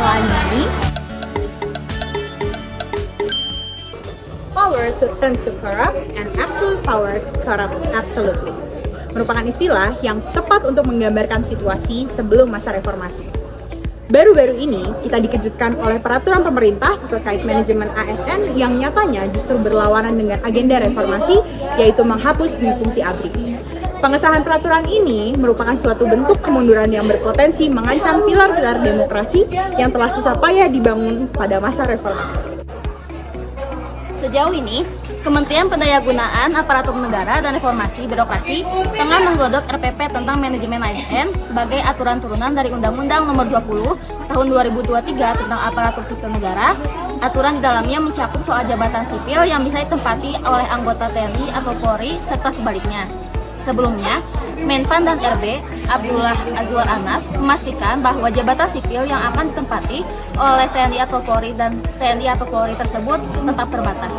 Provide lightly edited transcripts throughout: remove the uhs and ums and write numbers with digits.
pembelaan ini, power tends to corrupt and absolute power corrupts absolutely, merupakan istilah yang tepat untuk menggambarkan situasi sebelum masa reformasi. Baru-baru ini, kita dikejutkan oleh peraturan pemerintah terkait manajemen ASN yang nyatanya justru berlawanan dengan agenda reformasi, yaitu menghapus dui fungsi ABRI. Pengesahan peraturan ini merupakan suatu bentuk kemunduran yang berpotensi mengancam pilar-pilar demokrasi yang telah susah payah dibangun pada masa reformasi. Sejauh ini, Kementerian Pendayagunaan Aparatur Negara dan Reformasi Birokrasi tengah menggodok RPP tentang manajemen ASN sebagai aturan turunan dari Undang-Undang Nomor 20 Tahun 2023 tentang Aparatur Sipil Negara. Aturan di dalamnya mencakup soal jabatan sipil yang bisa ditempati oleh anggota TNI atau Polri serta sebaliknya. Sebelumnya, Menpan dan RB Abdullah Azwar Anas memastikan bahwa jabatan sipil yang akan ditempati oleh TNI atau Polri dan TNI atau Polri tersebut tetap terbatas.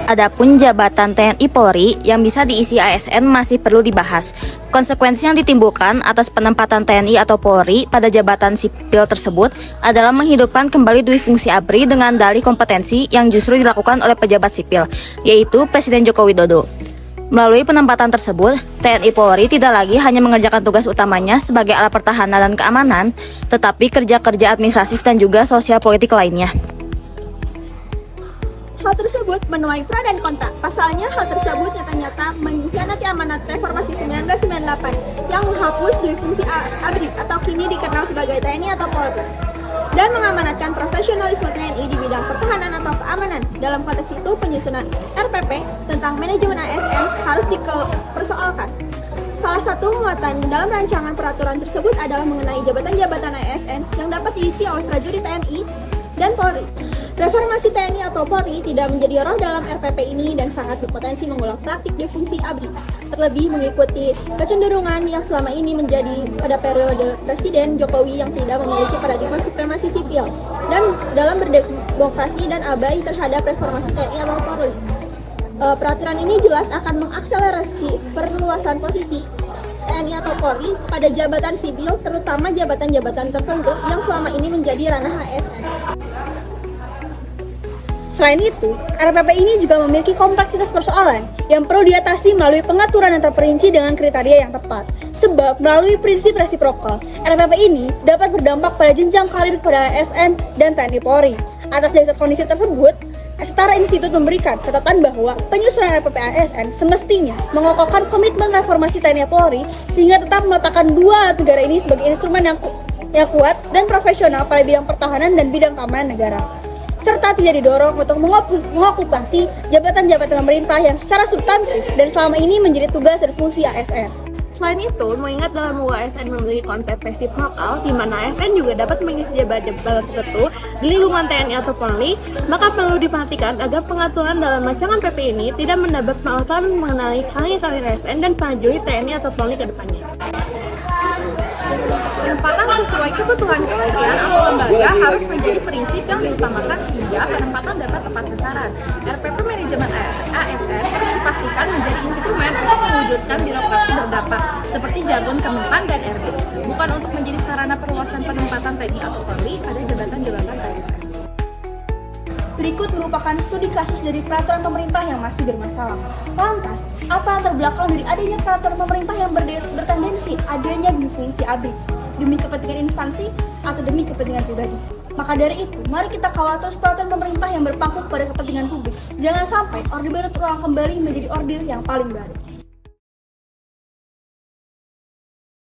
Adapun jabatan TNI Polri yang bisa diisi ASN masih perlu dibahas. Konsekuensi yang ditimbulkan atas penempatan TNI atau Polri pada jabatan sipil tersebut adalah menghidupkan kembali dui fungsi ABRI dengan dalih kompetensi yang justru dilakukan oleh pejabat sipil, yaitu Presiden Joko Widodo. Melalui penempatan tersebut, TNI Polri tidak lagi hanya mengerjakan tugas utamanya sebagai alat pertahanan dan keamanan, tetapi kerja-kerja administratif dan juga sosial politik lainnya. Hal tersebut menuai pro dan kontra. Pasalnya, hal tersebut nyata-nyata mengkhianati amanat Reformasi 1998 yang menghapus dui fungsi ABRI atau kini dikenal sebagai TNI atau Polri dan mengamanatkan profesionalisme TNI di bidang pertahanan atau keamanan. Dalam konteks itu, penyusunan RPP tentang manajemen ASN harus dipersoalkan. Salah satu muatan dalam rancangan peraturan tersebut adalah mengenai jabatan-jabatan ASN yang dapat diisi oleh prajurit TNI dan Polri. Reformasi TNI atau Polri tidak menjadi roh dalam RPP ini dan sangat berpotensi mengulang praktik dui fungsi ABRI. Terlebih mengikuti kecenderungan yang selama ini menjadi pada periode Presiden Jokowi yang tidak memiliki paradigma supremasi sipil dan dalam berdemokrasi dan abai terhadap reformasi TNI atau Polri. Peraturan ini jelas akan mengakselerasi perluasan posisi TNI atau Polri pada jabatan sipil, terutama jabatan-jabatan tertentu yang selama ini menjadi ranah ASN. Selain itu, RPP ini juga memiliki kompleksitas persoalan yang perlu diatasi melalui pengaturan yang terperinci dengan kriteria yang tepat. Sebab melalui prinsip resiprokal, RPP ini dapat berdampak pada jenjang karir pada ASN dan TNI Polri. Atas dasar kondisi tersebut, Setara Institut memberikan catatan bahwa penyusunan RPP ASN semestinya mengokohkan komitmen reformasi TNI Polri sehingga tetap meletakkan dua alat negara ini sebagai instrumen yang kuat dan profesional pada bidang pertahanan dan bidang keamanan negara, serta tidak didorong untuk mengokupasi jabatan-jabatan pemerintah yang secara substantif dan selama ini menjadi tugas dan fungsi ASN. Selain itu, mengingat dalam UU ASN memiliki konsep resiprokal, di mana ASN juga dapat mengisi jabatan tertentu di lingkungan TNI atau Polri, maka perlu diperhatikan agar pengaturan dalam rancangan PP ini tidak mendapat pengetahuan mengenai karir ASN dan prajurit TNI atau Polri ke depannya. Penempatan sesuai kebutuhan kementerian atau lembaga harus menjadi prinsip yang diutamakan sehingga penempatan dapat tepat sasaran. RPP manajemen ASN harus dipastikan menjadi instrumen untuk mewujudkan birokrasi berdampak, seperti jargon Kemenpan dan RB, bukan untuk menjadi sarana perluasan penempatan TNI atau Polri pada jabatan-jabatan ASN. Berikut merupakan studi kasus dari peraturan pemerintah yang masih bermasalah. Lantas, apa latar belakang dari adanya peraturan pemerintah yang bertendensi adanya dui fungsi ABRI? Demi kepentingan instansi atau demi kepentingan pribadi? Maka dari itu, mari kita kawal terus peraturan pemerintah yang berpangku kepada kepentingan publik. Jangan sampai Orde Baru terulang kembali menjadi order yang paling baru.